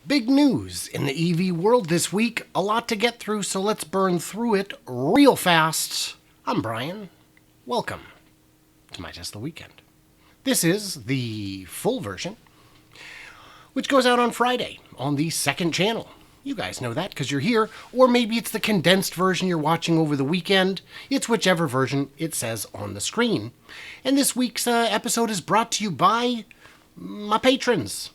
Big news in the EV world this week. A lot to get through, so let's burn through it real fast. I'm Brian. Welcome to my Tesla Weekend. This is the full version, which goes out on Friday on the second channel. You guys know that because you're here, or maybe it's the condensed version you're watching over the weekend. It's whichever version it says on the screen. And this week's episode is brought to you by my patrons.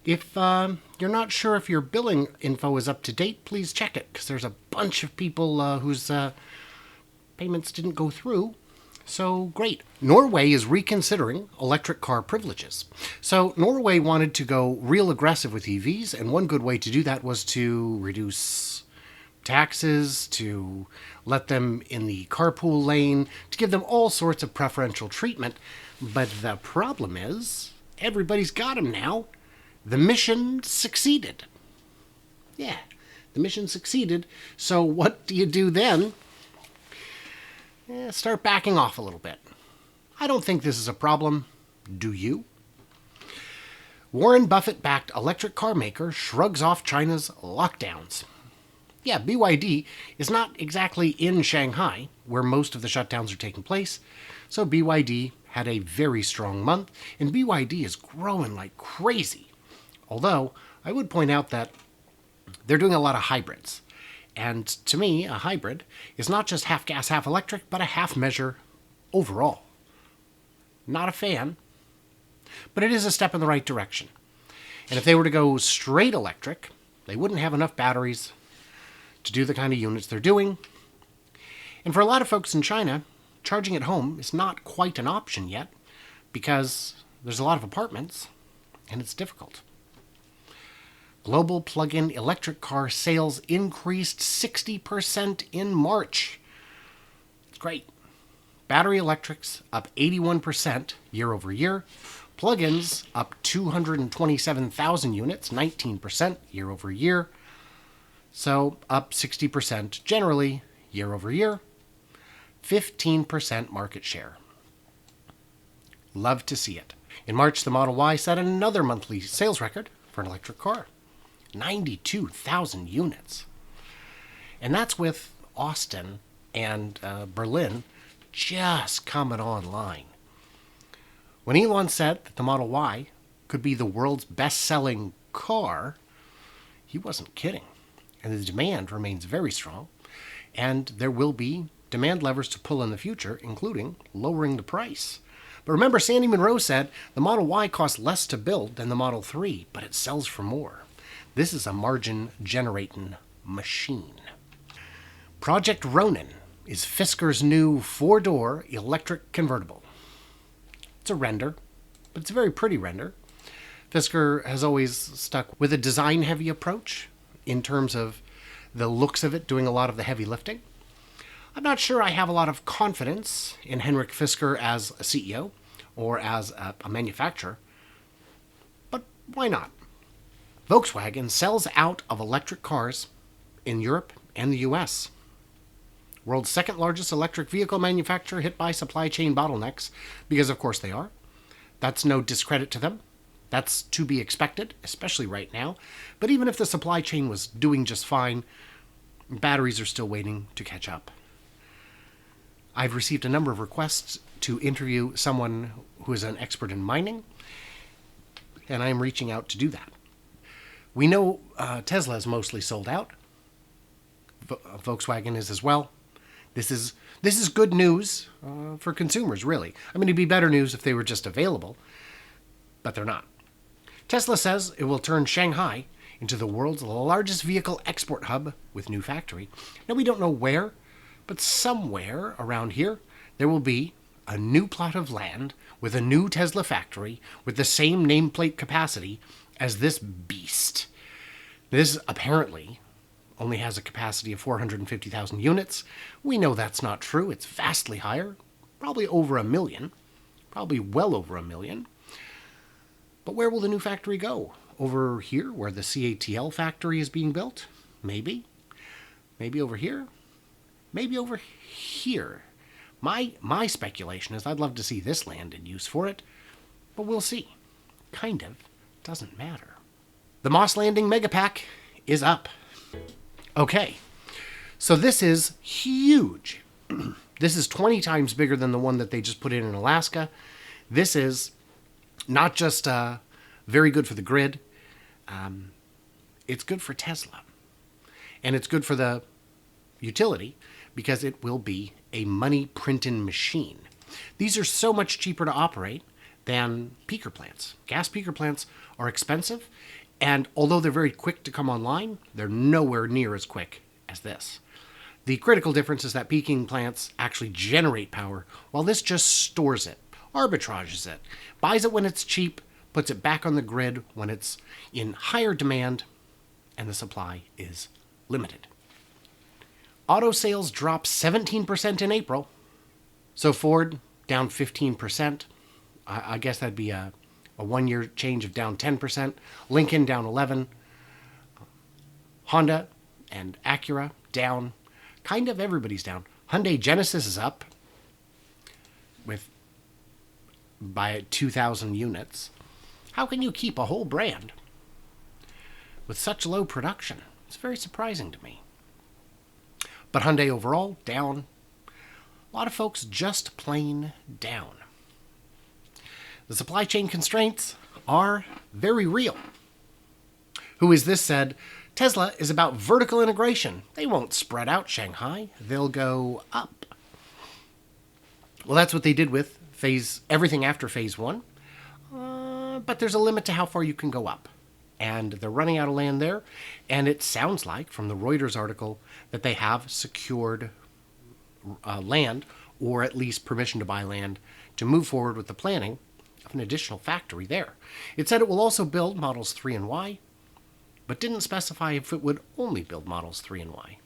If you're not sure if your billing info is up to date, please check it, because there's a bunch of people whose payments didn't go through. So great. Norway is reconsidering electric car privileges. So Norway wanted to go real aggressive with EVs, and one good way to do that was to reduce taxes, to let them in the carpool lane, to give them all sorts of preferential treatment. But the problem is, everybody's got them now. The mission succeeded. Yeah, the mission succeeded. So what do you do then? Start backing off a little bit. I don't think this is a problem. Do you? Warren Buffett-backed electric car maker shrugs off China's lockdowns. Yeah, BYD is not exactly in Shanghai, where most of the shutdowns are taking place, so BYD had a very strong month, and BYD is growing like crazy. Although, I would point out that they're doing a lot of hybrids. And to me, a hybrid is not just half gas, half electric, but a half measure overall. Not a fan, but it is a step in the right direction. And if they were to go straight electric, they wouldn't have enough batteries to do the kind of units they're doing. And for a lot of folks in China, charging at home is not quite an option yet, because there's a lot of apartments, and it's difficult. Global plug-in electric car sales increased 60% in March. It's great. Battery electrics up 81% year over year. Plug-ins up 227,000 units, 19% year over year. So up 60% generally year over year. 15% market share. Love to see it. In March, the Model Y set another monthly sales record for an electric car. 92,000 units. And that's with Austin and Berlin just coming online. When Elon said that the Model Y could be the world's best-selling car, he wasn't kidding. And the demand remains very strong. And there will be demand levers to pull in the future, including lowering the price. But remember, Sandy Munro said the Model Y costs less to build than the Model 3, but it sells for more. This is a margin-generating machine. Project Ronin is Fisker's new four-door electric convertible. It's a render, but it's a very pretty render. Fisker has always stuck with a design-heavy approach in terms of the looks of it doing a lot of the heavy lifting. I'm not sure I have a lot of confidence in Henrik Fisker as a CEO or as a manufacturer, but why not? Volkswagen sells out of electric cars in Europe and the US. World's second largest electric vehicle manufacturer hit by supply chain bottlenecks, because of course they are. That's no discredit to them. That's to be expected, especially right now. But even if the supply chain was doing just fine, batteries are still waiting to catch up. I've received a number of requests to interview someone who is an expert in mining, and I'm reaching out to do that. We know Tesla is mostly sold out. Volkswagen is as well. This is good news for consumers, really. I mean, it'd be better news if they were just available, but they're not. Tesla says it will turn Shanghai into the world's largest vehicle export hub with new factory. Now, we don't know where, but somewhere around here, there will be a new plot of land with a new Tesla factory with the same nameplate capacity as this beast. This apparently only has a capacity of 450,000 units. We know that's not true. It's vastly higher, probably over 1 million, probably well over 1 million. But where will the new factory go? Over here, where the CATL factory is being built? Maybe. Maybe over here? Maybe over here. My speculation is I'd love to see this land in use for it, but we'll see. Kind of doesn't matter. The Moss Landing Mega Pack is up. Okay, so this is huge. This is 20 times bigger than the one that they just put in Alaska. This is not just very good for the grid. It's good for Tesla. And it's good for the utility because it will be a money printing machine. These are so much cheaper to operate than peaker plants. Gas peaker plants are expensive, and although they're very quick to come online, they're nowhere near as quick as this. The critical difference is that peaking plants actually generate power, while this just stores it, arbitrages it, buys it when it's cheap, puts it back on the grid when it's in higher demand, and the supply is limited. Auto sales dropped 17% in April. So Ford down 15%. I guess that'd be a 1 year change of down 10%. Lincoln down 11%. Honda and Acura down. Kind of everybody's down. Hyundai Genesis is up by 2,000 units. How can you keep a whole brand with such low production? It's very surprising to me. But Hyundai overall down. A lot of folks just plain down. The supply chain constraints are very real. Who Is This said, Tesla is about vertical integration. They won't spread out Shanghai. They'll go up. Well, that's what they did with everything after phase 1. But there's a limit to how far you can go up. And they're running out of land there. And it sounds like, from the Reuters article, that they have secured land, or at least permission to buy land, to move forward with the planning of an additional factory there. It said it will also build Models 3 and Y, but didn't specify if it would only build Models 3 and Y.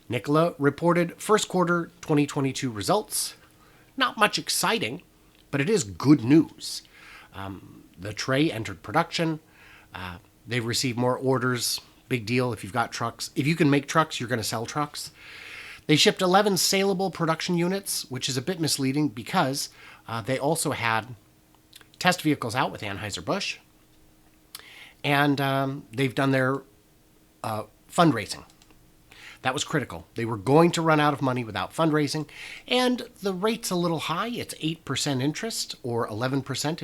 Nikola reported first quarter 2022 results. Not much exciting, but it is good news. The Tray entered production. They've received more orders. Big deal if you've got trucks. If you can make trucks, you're going to sell trucks. They shipped 11 saleable production units, which is a bit misleading because they also had test vehicles out with Anheuser-Busch. And they've done their fundraising. That was critical. They were going to run out of money without fundraising. And the rate's a little high. It's 8% interest, or 11%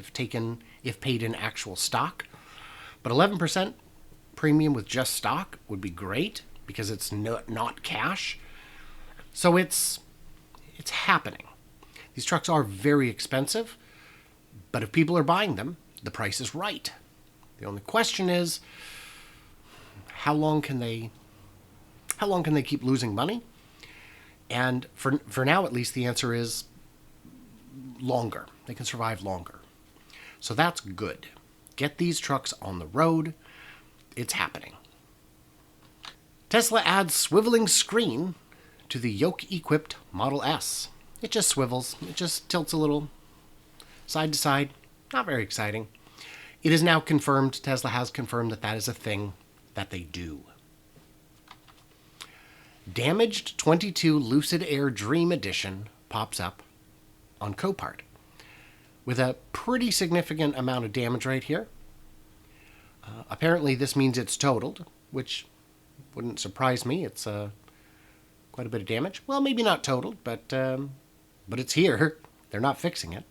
if paid in actual stock. But 11% premium with just stock would be great because it's not cash. So it's happening. These trucks are very expensive, but if people are buying them, the price is right. The only question is, how long can they keep losing money? And for now, at least, the answer is longer. They can survive longer. So that's good. Get these trucks on the road. It's happening. Tesla adds swiveling screen to the yoke-equipped Model S. It just swivels. It just tilts a little side to side. Not very exciting. It is now confirmed, Tesla has confirmed that is a thing that they do. Damaged 22 Lucid Air Dream Edition pops up on Copart with a pretty significant amount of damage right here. Apparently this means it's totaled, which wouldn't surprise me. It's quite a bit of damage. Well, maybe not totaled, but it's here. They're not fixing it.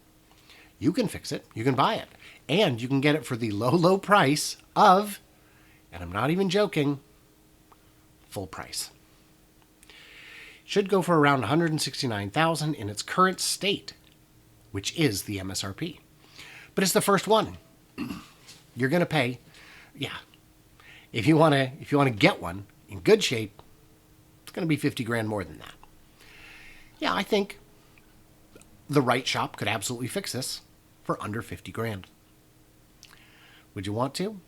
You can fix it. You can buy it. And you can get it for the low, low price of, and I'm not even joking, full price. Should go for around $169,000 in its current state, which is the MSRP. But it's the first one. You're going to pay, if you want to get one in good shape, it's going to be 50 grand more than that. Yeah, I think the right shop could absolutely fix this for under 50 grand. Would you want to?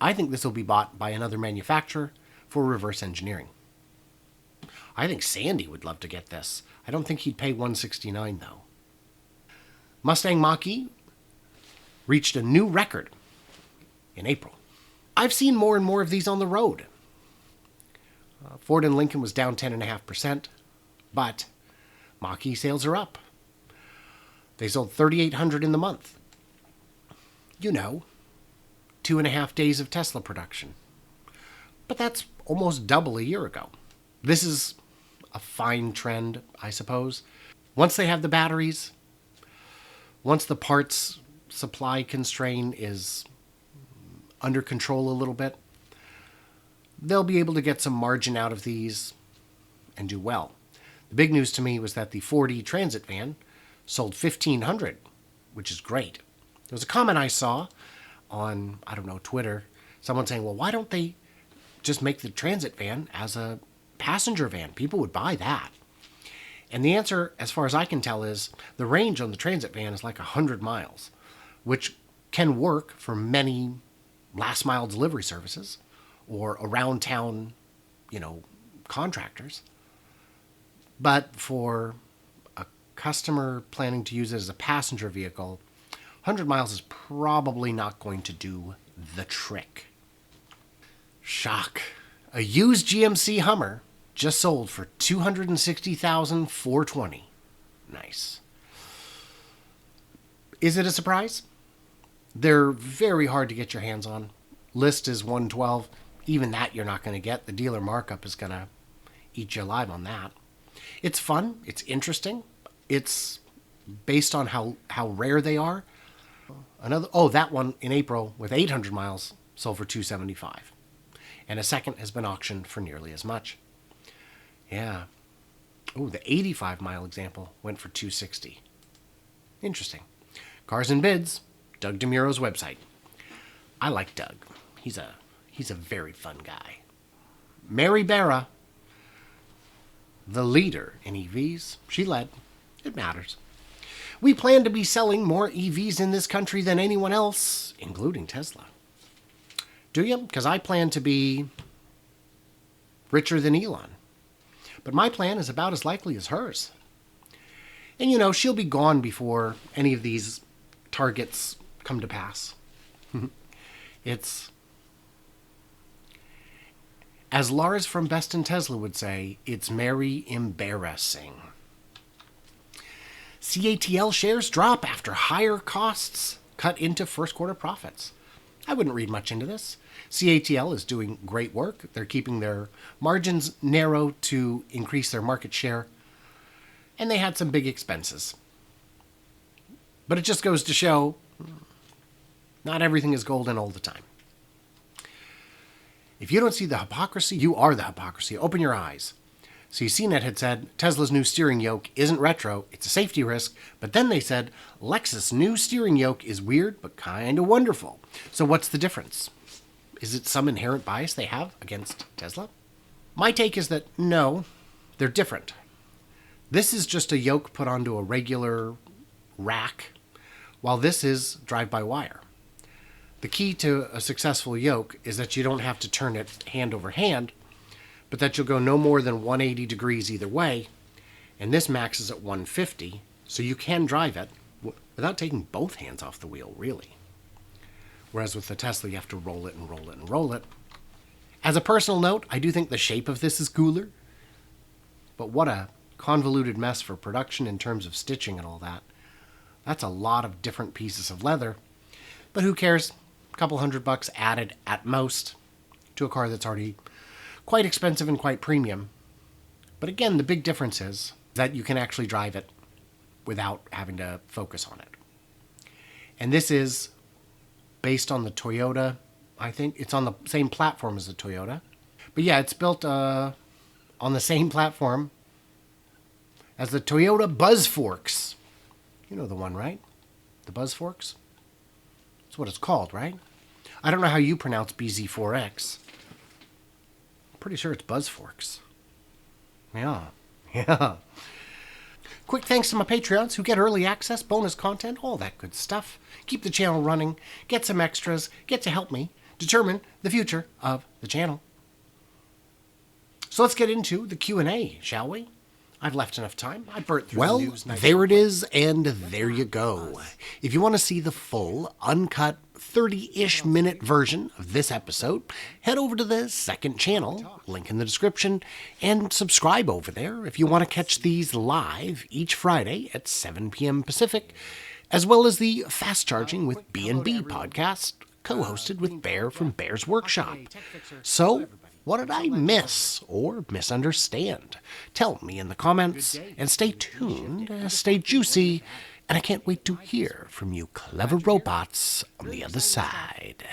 I think this will be bought by another manufacturer for reverse engineering. I think Sandy would love to get this. I don't think he'd pay $169 though. Mustang Mach-E reached a new record in April. I've seen more and more of these on the road. Ford and Lincoln was down 10.5%, but Mach-E sales are up. They sold 3,800 in the month. You know, 2.5 days of Tesla production. But that's almost double a year ago. This is a fine trend, I suppose. Once they have the batteries, once the parts supply constraint is under control a little bit, they'll be able to get some margin out of these and do well. The big news to me was that the 4D Transit van sold 1,500, which is great. There was a comment I saw on, Twitter, someone saying, well, why don't they just make the Transit van as a passenger van? People would buy that. And the answer, as far as I can tell, is the range on the Transit van is like 100 miles, which can work for many last mile delivery services or around town, contractors. But for a customer planning to use it as a passenger vehicle, 100 miles is probably not going to do the trick. Shock. A used GMC Hummer just sold for $260,420. Nice. Is it a surprise? They're very hard to get your hands on. List is $112. Even that you're not going to get. The dealer markup is going to eat you alive on that. It's fun. It's interesting. It's based on how rare they are. That one in April with 800 miles sold for $275. And a second has been auctioned for nearly as much. Yeah. The 85-mile example went for $260. Interesting. Cars and Bids, Doug DeMuro's website. I like Doug. He's a very fun guy. Mary Barra, the leader in EVs. She led. It matters. We plan to be selling more EVs in this country than anyone else, including Tesla. Do you? Because I plan to be richer than Elon. But my plan is about as likely as hers. And she'll be gone before any of these targets come to pass. It's, as Lars from Best in Tesla would say, it's Mary embarrassing. CATL shares drop after higher costs cut into first quarter profits. I wouldn't read much into this. CATL is doing great work. They're keeping their margins narrow to increase their market share. And they had some big expenses. But it just goes to show not everything is golden all the time. If you don't see the hypocrisy, you are the hypocrisy. Open your eyes. So CNET had said Tesla's new steering yoke isn't retro, it's a safety risk, but then they said Lexus' new steering yoke is weird but kind of wonderful. So what's the difference? Is it some inherent bias they have against Tesla? My take is that no, they're different. This is just a yoke put onto a regular rack, while this is drive-by-wire. The key to a successful yoke is that you don't have to turn it hand over hand, but that you'll go no more than 180 degrees either way, and this maxes at 150, so you can drive it without taking both hands off the wheel, really. Whereas with the Tesla, you have to roll it and roll it and roll it. As a personal note, I do think the shape of this is cooler, but what a convoluted mess for production in terms of stitching and all that. That's a lot of different pieces of leather, but who cares? A couple $100 added at most to a car that's already quite expensive and quite premium. But again, the big difference is that you can actually drive it without having to focus on it. And this is based on the Toyota, I think. It's on the same platform as the Toyota. But yeah, it's built on the same platform as the Toyota BuzzForks. You know the one, right? The BuzzForks? That's what it's called, right? I don't know how you pronounce BZ4X. Pretty sure it's BuzzForks. Yeah. Quick thanks to my Patreons who get early access, bonus content, all that good stuff. Keep the channel running, get some extras, get to help me determine the future of the channel. So let's get into the Q&A, shall we? I've left enough time. I burnt through the news. Well, there it is, and there you go. If you want to see the full, uncut, 30-ish minute version of this episode, head over to the second channel, link in the description, and subscribe over there if you want to catch these live each Friday at 7 p.m. Pacific, as well as the Fast Charging with B&B podcast co-hosted with Bear from Bear's Workshop. So, what did I miss or misunderstand? Tell me in the comments, and stay tuned, stay juicy, and I can't wait to hear from you clever robots on the other side.